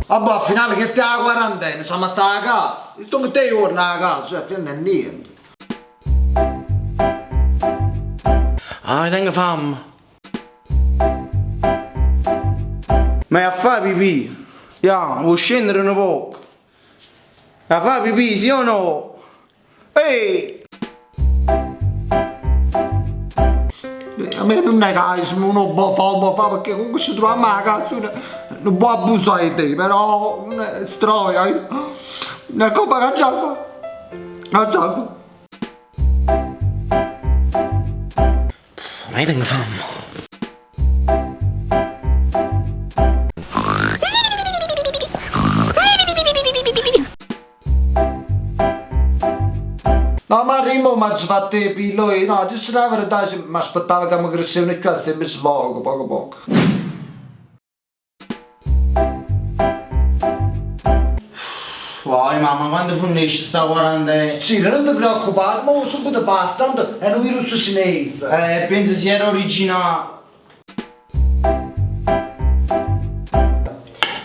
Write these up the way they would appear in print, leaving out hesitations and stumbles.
Vabbè, al finale che stai a quarantena, siamo stati a casa. Sto che te giorni a casa, cioè, fino a niente. Ah, tengo fame. Ma a fare pipì? Vuoi scendere un po'? A fare pipì, sì o no? Ehi! A me non è che uno può fare perché comunque ci troviamo a casa, non può abusare di te, però stroia, una cosa che già fa. Ma io tengo fame. No, ma prima mi ci fatto i pilloli, no, ti la verità, mi aspettavo che mi crescevano più, sempre poco. Vai mamma, quando finisce sta quarantena? Sì, non ti preoccupare, ma subito basta, tanto è un virus cinese. Penso sia era originale.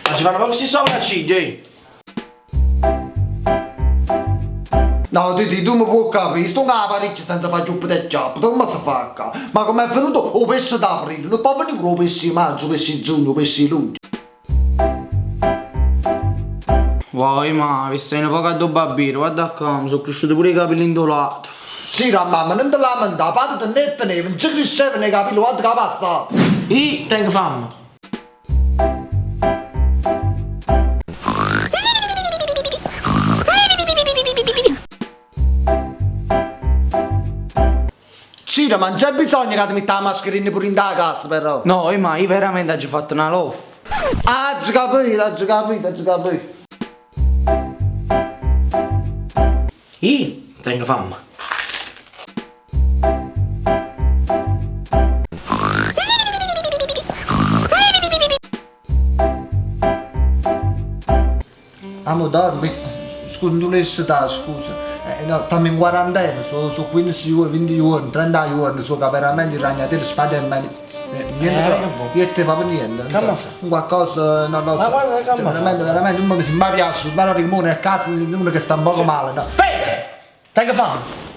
Ma ci fanno pochi sopracciglia, No, tu mi puoi capire, sto a parecchio senza fare un po' di giappo, come si fa qua? Ma come è venuto il pesce d'aprile, non può venire il pesce di maggio, il pesce di giugno, il pesce di luglio. Vai ma, vi stai un po' a bambino, guarda qua, mi sono cresciuti pure i capelli indolati. Sì, mamma, non ti lamentare, padre te ne teneva, non ci crescevano i capelli, guarda che passa. Io tengo fame. Ciro, ma non c'è bisogno che ti metti la mascherina pure in da casa, però. No, ma io veramente ho fatto una loff. Ah, ci capito. Io tengo fame. Amo, dormi. Scusa, non riesci da, scusa. No, stiamo in quarantena, sono 15 giorni, 20 giorni, 30 giorni, sono veramente ragnateli, spade e mani. Niente, proprio niente. Qualcosa, non lo so. Ma guarda, veramente, non mi piace, ma non rimane a casa uno che sta un poco male, no? Fede! Tengo fame!